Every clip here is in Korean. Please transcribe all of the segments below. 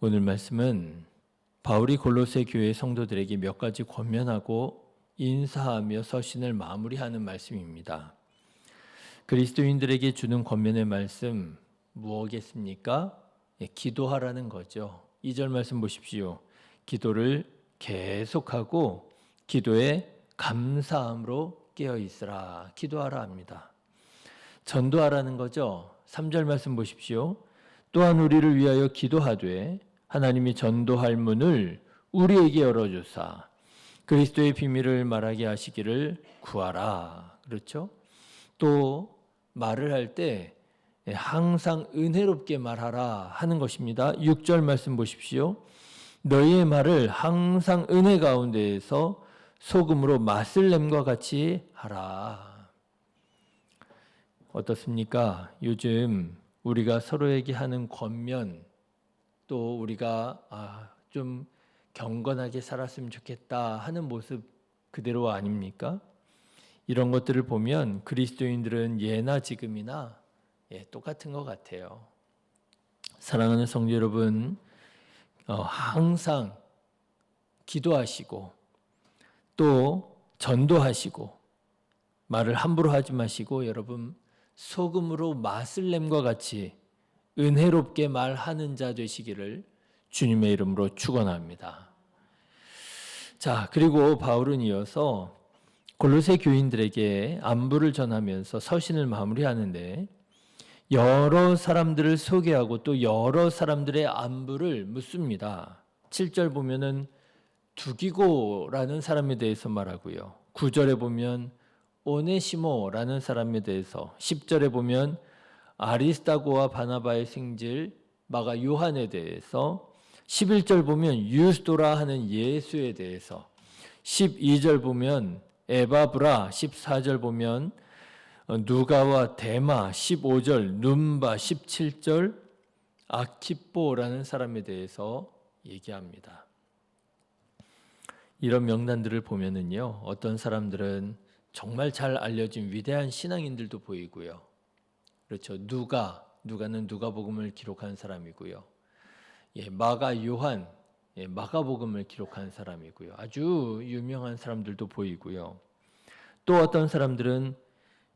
오늘 말씀은 바울이 골로새 교회 성도들에게 몇 가지 권면하고 인사하며 서신을 마무리하는 말씀입니다. 그리스도인들에게 주는 권면의 말씀 무엇이겠습니까? 기도하라는 거죠. 2절 말씀 보십시오. 기도를 계속하고 기도에 감사함으로 깨어 있으라. 기도하라 합니다. 전도하라는 거죠. 3절 말씀 보십시오. 또한 우리를 위하여 기도하되 하나님이 전도할 문을 우리에게 열어주사 그리스도의 비밀을 말하게 하시기를 구하라. 그렇죠? 또 말을 할 때 항상 은혜롭게 말하라 하는 것입니다. 6절 말씀 보십시오. 너희의 말을 항상 은혜 가운데에서 소금으로 맛을 냄과 같이 하라. 어떻습니까? 요즘 우리가 서로에게 하는 권면, 또 우리가 좀 경건하게 살았으면 좋겠다 하는 모습 그대로 아닙니까? 이런 것들을 보면 그리스도인들은 예나 지금이나 똑같은 것 같아요. 사랑하는 성도 여러분, 항상 기도하시고 또 전도하시고 말을 함부로 하지 마시고 여러분 소금으로 맛을 냄과 같이 은혜롭게 말하는 자 되시기를 주님의 이름으로 축원합니다. 자, 그리고 바울은 이어서 골로새 교인들에게 안부를 전하면서 서신을 마무리하는데 여러 사람들을 소개하고 또 여러 사람들의 안부를 묻습니다. 7절 보면은 두기고라는 사람에 대해서 말하고요. 9절에 보면 오네시모라는 사람에 대해서, 10절에 보면 아리스다고와 바나바의 생질 마가 요한에 대해서, 11절 보면 유스도라 하는 예수에 대해서, 12절 보면 에바브라, 14절 보면 누가와 데마, 15절 눈바, 17절 아키뽀라는 사람에 대해서 얘기합니다. 이런 명단들을 보면은요, 어떤 사람들은 정말 잘 알려진 위대한 신앙인들도 보이고요. 그렇죠. 누가는 누가복음을 기록한 사람이고요. 마가 요한, 마가복음을 기록한 사람이고요. 아주 유명한 사람들도 보이고요. 또 어떤 사람들은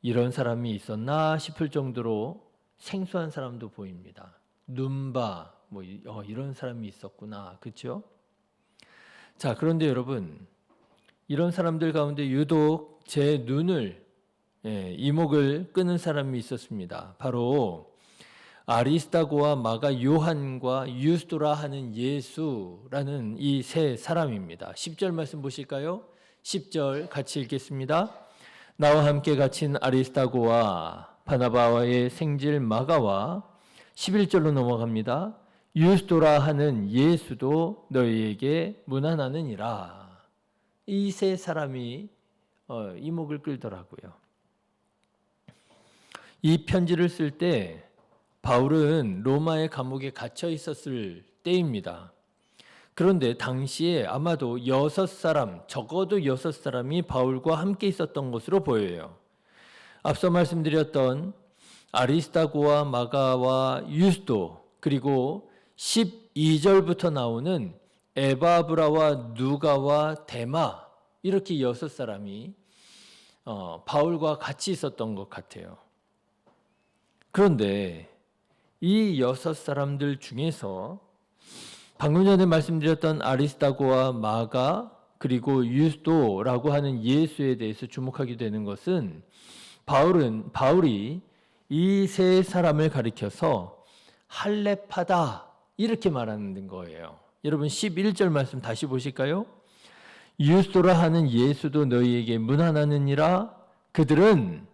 이런 사람이 있었나 싶을 정도로 생소한 사람도 보입니다. 눈바, 이런 사람이 있었구나. 그렇죠? 자, 그런데 여러분, 이런 사람들 가운데 유독 제 눈을, 이목을 끄는 사람이 있었습니다. 바로 아리스다고와 마가 요한과 유스도라 하는 예수라는 이 세 사람입니다. 10절 말씀 보실까요? 10절 같이 읽겠습니다. 나와 함께 갇힌 아리스다고와 바나바와의 생질 마가와 11절로 넘어갑니다. 유스도라 하는 예수도 너희에게 문안하느니라. 이 세 사람이 이목을 끌더라고요. 이 편지를 쓸 때 바울은 로마의 감옥에 갇혀 있었을 때입니다. 그런데 당시에 아마도 6사람, 적어도 6사람이 바울과 함께 있었던 것으로 보여요. 앞서 말씀드렸던 아리스다고와 마가와 유스도, 그리고 12절부터 나오는 에바브라와 누가와 데마, 이렇게 6사람이 바울과 같이 있었던 것 같아요. 그런데 이 6사람들 중에서 방금 전에 말씀드렸던 아리스다고와 마가 그리고 유스도라고 하는 예수에 대해서 주목하게 되는 것은 바울이 이 세 사람을 가리켜서 할례파다 이렇게 말하는 거예요. 여러분 11절 말씀 다시 보실까요? 유스도라 하는 예수도 너희에게 문안하느니라. 그들은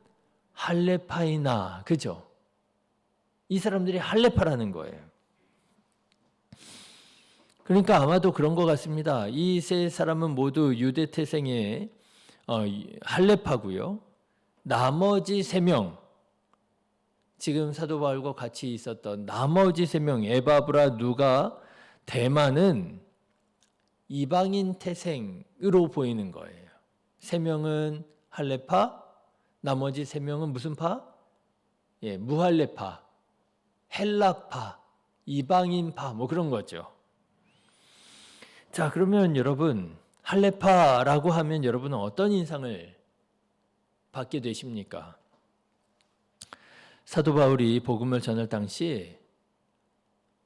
할례파이나. 그죠? 이 사람들이 할례파라는 거예요. 그러니까 아마도 그런 것 같습니다. 이 세 사람은 모두 유대 태생의 할례파고요. 나머지 3명, 지금 사도 바울과 같이 있었던 나머지 3명, 에바브라, 누가, 데마는 이방인 태생으로 보이는 거예요. 3명은 할례파, 나머지 3명은 무슨 파? 무할례파, 헬라파, 이방인파 그런 거죠. 자, 그러면 여러분, 할레파라고 하면 여러분은 어떤 인상을 받게 되십니까? 사도 바울이 복음을 전할 당시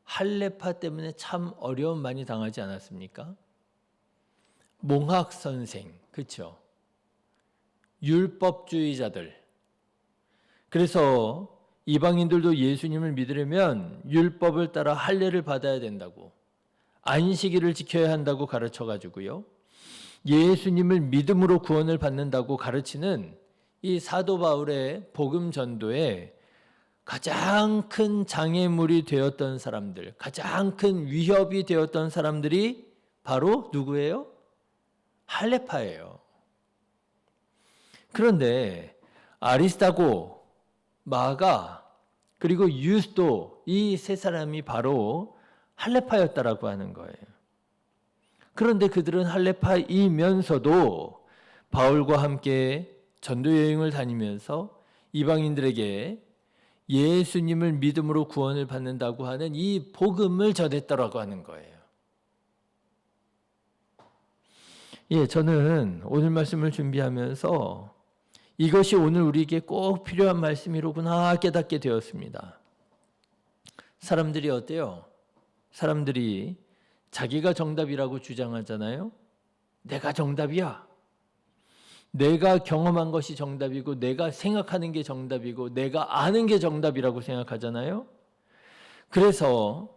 할레파 때문에 참 어려움 많이 당하지 않았습니까? 몽학 선생, 그렇죠? 율법주의자들. 그래서 이방인들도 예수님을 믿으려면 율법을 따라 할례를 받아야 된다고, 안식일을 지켜야 한다고 가르쳐 가지고요. 예수님을 믿음으로 구원을 받는다고 가르치는 이 사도 바울의 복음 전도에 가장 큰 장애물이 되었던 사람들, 가장 큰 위협이 되었던 사람들이 바로 누구예요? 할레파예요. 그런데 아리스타고, 마가, 그리고 유스도, 이 세 사람이 바로 할레파였다라고 하는 거예요. 그런데 그들은 할레파이면서도 바울과 함께 전도 여행을 다니면서 이방인들에게 예수님을 믿음으로 구원을 받는다고 하는 이 복음을 전했다라고 하는 거예요. 예, 저는 오늘 말씀을 준비하면서 이것이 오늘 우리에게 꼭 필요한 말씀이로구나 깨닫게 되었습니다. 사람들이 어때요? 사람들이 자기가 정답이라고 주장하잖아요. 내가 정답이야. 내가 경험한 것이 정답이고, 내가 생각하는 게 정답이고, 내가 아는 게 정답이라고 생각하잖아요. 그래서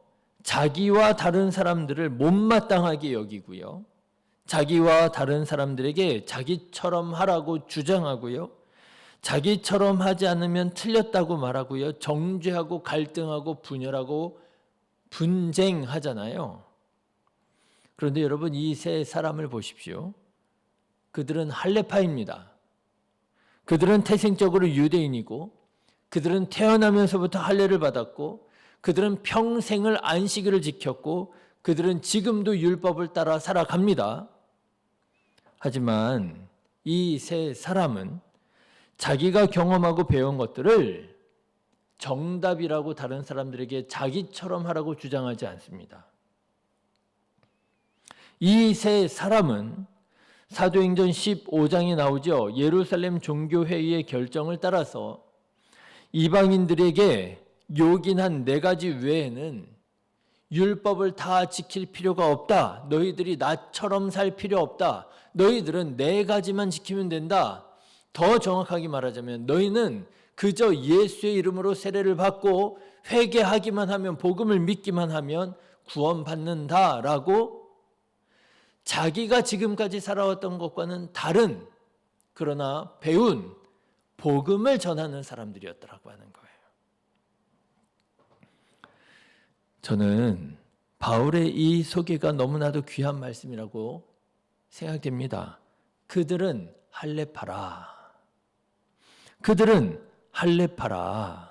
자기와 다른 사람들을 못마땅하게 여기고요. 자기와 다른 사람들에게 자기처럼 하라고 주장하고요. 자기처럼 하지 않으면 틀렸다고 말하고요. 정죄하고 갈등하고 분열하고 분쟁하잖아요. 그런데 여러분, 이 세 사람을 보십시오. 그들은 할레파입니다. 그들은 태생적으로 유대인이고, 그들은 태어나면서부터 할례를 받았고, 그들은 평생을 안식일을 지켰고, 그들은 지금도 율법을 따라 살아갑니다. 하지만 이 세 사람은 자기가 경험하고 배운 것들을 정답이라고 다른 사람들에게 자기처럼 하라고 주장하지 않습니다. 이 세 사람은 사도행전 15장에 나오죠. 예루살렘 종교회의의 결정을 따라서 이방인들에게 요긴한 4가지 외에는 율법을 다 지킬 필요가 없다. 너희들이 나처럼 살 필요 없다. 너희들은 4가지만 지키면 된다. 더 정확하게 말하자면 너희는 그저 예수의 이름으로 세례를 받고 회개하기만 하면, 복음을 믿기만 하면 구원받는다라고 자기가 지금까지 살아왔던 것과는 다른, 그러나 배운 복음을 전하는 사람들이었다라고 하는 거예요. 저는 바울의 이 소개가 너무나도 귀한 말씀이라고 생각됩니다. 그들은 할레파라. 그들은 할레파라.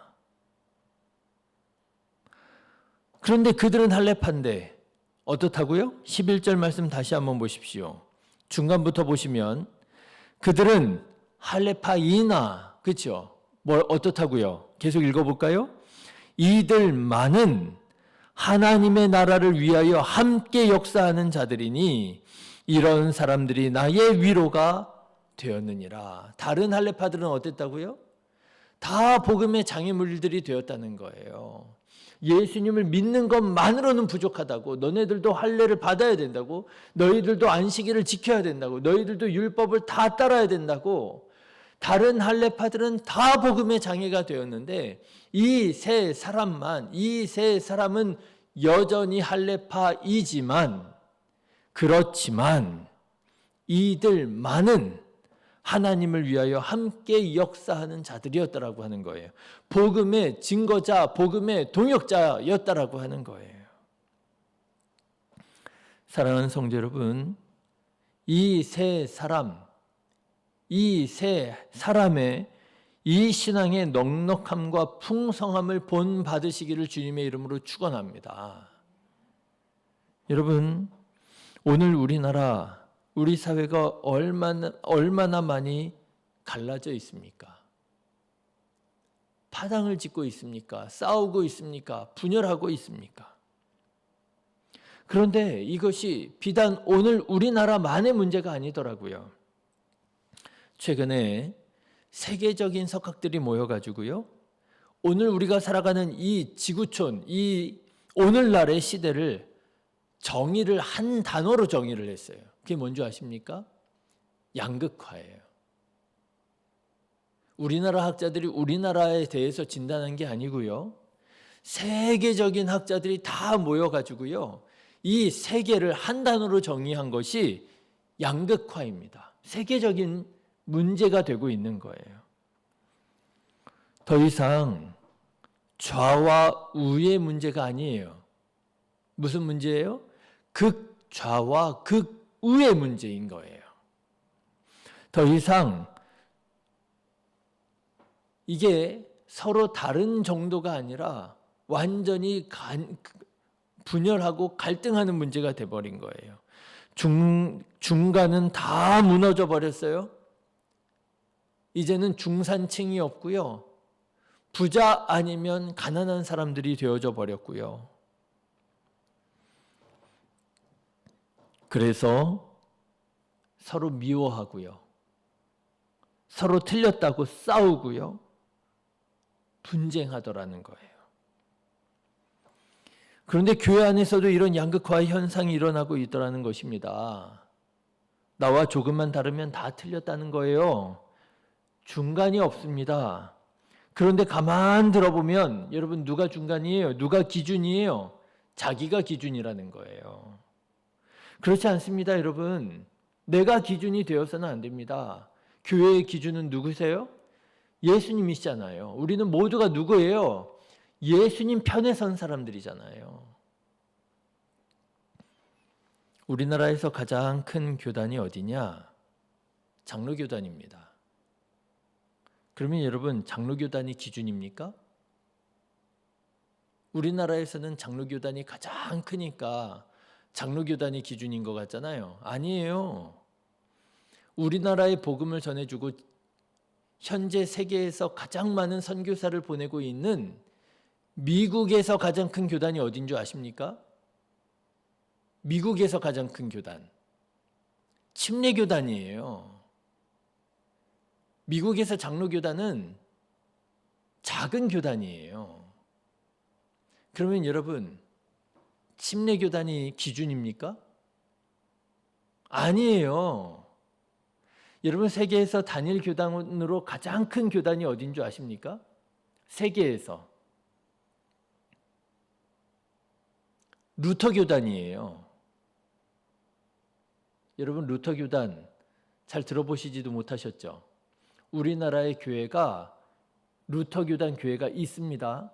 그런데 그들은 할레파인데 어떻다고요? 11절 말씀 다시 한번 보십시오. 중간부터 보시면 그들은 할레파이나, 그렇죠? 어떻다고요? 계속 읽어볼까요? 이들만은 하나님의 나라를 위하여 함께 역사하는 자들이니 이런 사람들이 나의 위로가 되었느니라. 다른 할레파들은 어땠다고요? 다 복음의 장애물들이 되었다는 거예요. 예수님을 믿는 것만으로는 부족하다고, 너네들도 할례를 받아야 된다고, 너희들도 안식일을 지켜야 된다고, 너희들도 율법을 다 따라야 된다고, 다른 할례파들은 다 복음의 장애가 되었는데 이 세 사람은 여전히 할례파이지만, 그렇지만 이들만은 하나님을 위하여 함께 역사하는 자들이었다라고 하는 거예요. 복음의 증거자, 복음의 동역자였다라고 하는 거예요. 사랑하는 성도 여러분, 이 세 사람의 이 신앙의 넉넉함과 풍성함을 본받으시기를 주님의 이름으로 축원합니다. 여러분, 오늘 우리나라, 우리 사회가 얼마나 많이 갈라져 있습니까? 파당을 짓고 있습니까? 싸우고 있습니까? 분열하고 있습니까? 그런데 이것이 비단 오늘 우리나라만의 문제가 아니더라고요. 최근에 세계적인 석학들이 모여가지고요, 오늘 우리가 살아가는 이 지구촌, 이 오늘날의 시대를 정의를 한 단어로 정의를 했어요. 그게 뭔지 아십니까? 양극화예요. 우리나라 학자들이 우리나라에 대해서 진단한 게 아니고요, 세계적인 학자들이 다 모여가지고요, 이 세계를 한 단어로 정의한 것이 양극화입니다. 세계적인 문제가 되고 있는 거예요. 더 이상 좌와 우의 문제가 아니에요. 무슨 문제예요? 극좌와 극우의 문제인 거예요. 더 이상 이게 서로 다른 정도가 아니라 완전히 분열하고 갈등하는 문제가 돼버린 거예요. 중간은 다 무너져 버렸어요. 이제는 중산층이 없고요, 부자 아니면 가난한 사람들이 되어져 버렸고요. 그래서 서로 미워하고요, 서로 틀렸다고 싸우고요, 분쟁하더라는 거예요. 그런데 교회 안에서도 이런 양극화 현상이 일어나고 있더라는 것입니다. 나와 조금만 다르면 다 틀렸다는 거예요. 중간이 없습니다. 그런데 가만 들어보면 여러분, 누가 중간이에요? 누가 기준이에요? 자기가 기준이라는 거예요. 그렇지 않습니다, 여러분. 내가 기준이 되어서는 안 됩니다. 교회의 기준은 누구세요? 예수님이시잖아요. 우리는 모두가 누구예요? 예수님 편에 선 사람들이잖아요. 우리나라에서 가장 큰 교단이 어디냐? 장로교단입니다. 그러면 여러분, 장로교단이 기준입니까? 우리나라에서는 장로교단이 가장 크니까 장로교단이 기준인 것 같잖아요. 아니에요. 우리나라의 복음을 전해주고 현재 세계에서 가장 많은 선교사를 보내고 있는 미국에서 가장 큰 교단이 어딘 줄 아십니까? 미국에서 가장 큰 교단, 침례교단이에요. 미국에서 장로교단은 작은 교단이에요. 그러면 여러분, 침례교단이 기준입니까? 아니에요. 여러분, 세계에서 단일 교단으로 가장 큰 교단이 어딘 줄 아십니까? 세계에서 루터 교단이에요. 여러분, 루터 교단 잘 들어보시지도 못하셨죠? 우리나라의 교회가 루터 교단 교회가 있습니다.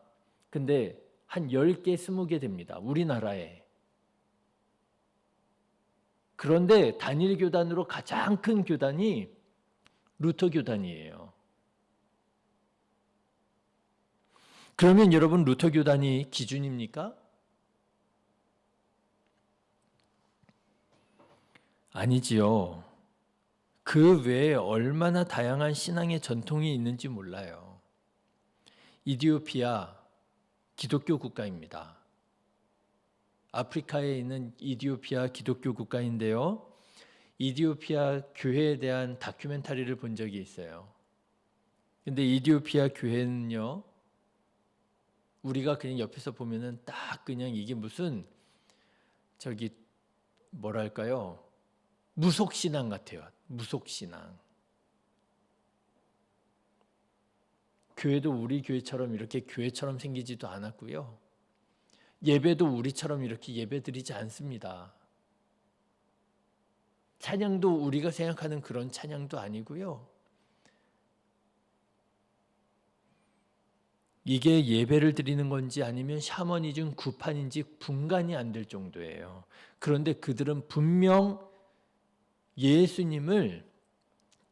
근데 한 10개, 20개 됩니다. 우리나라에. 그런데 단일 교단으로 가장 큰 교단이 루터 교단이에요. 그러면 여러분, 루터 교단이 기준입니까? 아니지요. 그 외에 얼마나 다양한 신앙의 전통이 있는지 몰라요. 이디오피아 기독교 국가입니다. 아프리카에 있는 이디오피아 기독교 국가인데요, 이디오피아 교회에 대한 다큐멘터리를 본 적이 있어요. 근데 이디오피아 교회는요, 우리가 그냥 옆에서 보면은 딱 그냥 이게 무슨 뭐랄까요, 무속신앙 같아요. 무속신앙. 교회도 우리 교회처럼 이렇게 교회처럼 생기지도 않았고요, 예배도 우리처럼 이렇게 예배드리지 않습니다. 찬양도 우리가 생각하는 그런 찬양도 아니고요, 이게 예배를 드리는 건지 아니면 샤머니즘 구판인지 분간이 안 될 정도예요. 그런데 그들은 분명 예수님을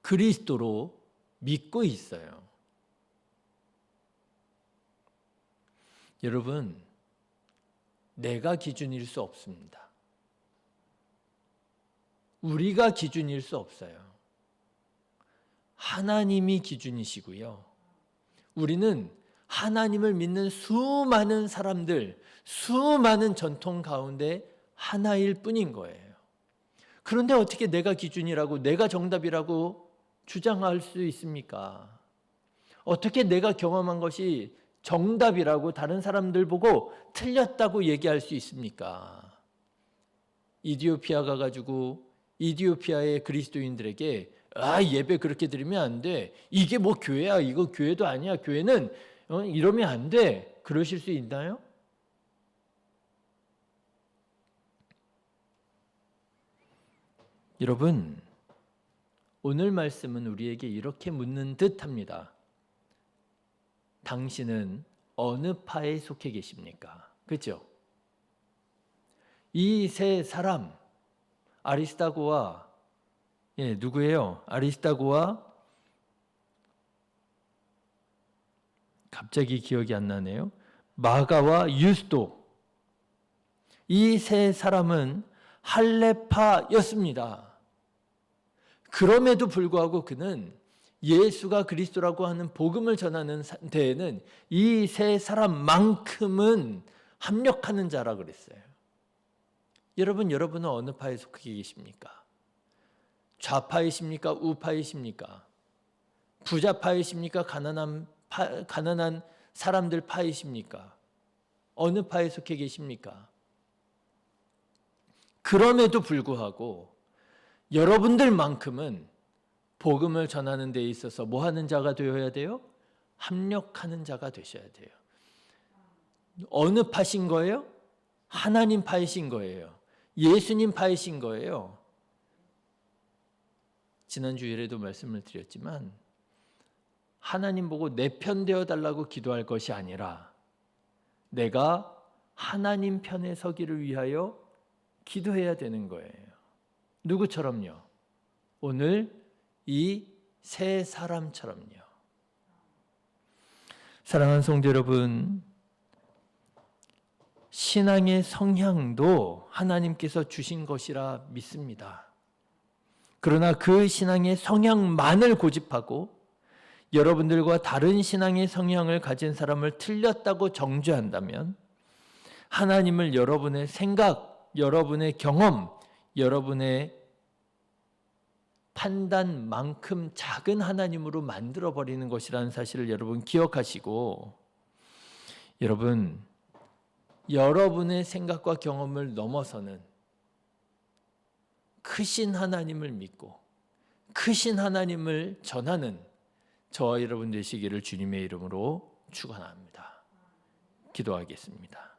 그리스도로 믿고 있어요. 여러분, 내가 기준일 수 없습니다. 우리가 기준일 수 없어요. 하나님이 기준이시고요, 우리는 하나님을 믿는 수많은 사람들, 수많은 전통 가운데 하나일 뿐인 거예요. 그런데 어떻게 내가 기준이라고, 내가 정답이라고 주장할 수 있습니까? 어떻게 내가 경험한 것이 정답이라고 다른 사람들 보고 틀렸다고 얘기할 수 있습니까? 이디오피아 가가지고 이디오피아의 그리스도인들에게 예배 그렇게 드리면 안 돼. 이게 뭐 교회야. 이거 교회도 아니야. 교회는 이러면 안 돼. 그러실 수 있나요? 여러분, 오늘 말씀은 우리에게 이렇게 묻는 듯 합니다. 당신은 어느 파에 속해 계십니까? 그렇죠? 이 세 사람, 아리스다고와 누구예요? 아리스다고와 갑자기 기억이 안 나네요. 마가와 유스도, 이 세 사람은 할례파였습니다. 그럼에도 불구하고 그는 예수가 그리스도라고 하는 복음을 전하는 데에는 이 세 사람만큼은 합력하는 자라 그랬어요. 여러분은 어느 파에 속해 계십니까? 좌파이십니까? 우파이십니까? 부자파이십니까? 가난한 사람들 파이십니까? 어느 파에 속해 계십니까? 그럼에도 불구하고 여러분들만큼은 복음을 전하는 데 있어서 뭐 하는 자가 되어야 돼요? 합력하는 자가 되셔야 돼요. 어느 파신 거예요? 하나님 파이신 거예요. 예수님 파이신 거예요. 지난 주일에도 말씀을 드렸지만 하나님 보고 내 편 되어 달라고 기도할 것이 아니라 내가 하나님 편에 서기를 위하여 기도해야 되는 거예요. 누구처럼요? 오늘 이 세 사람처럼요. 사랑하는 성도 여러분, 신앙의 성향도 하나님께서 주신 것이라 믿습니다. 그러나 그 신앙의 성향만을 고집하고 여러분들과 다른 신앙의 성향을 가진 사람을 틀렸다고 정죄한다면 하나님을 여러분의 생각, 여러분의 경험, 여러분의 판단만큼 작은 하나님으로 만들어버리는 것이라는 사실을 여러분 기억하시고, 여러분의 생각과 경험을 넘어서는 크신 하나님을 믿고 크신 하나님을 전하는 저와 여러분 되시기를 주님의 이름으로 축원합니다. 기도하겠습니다.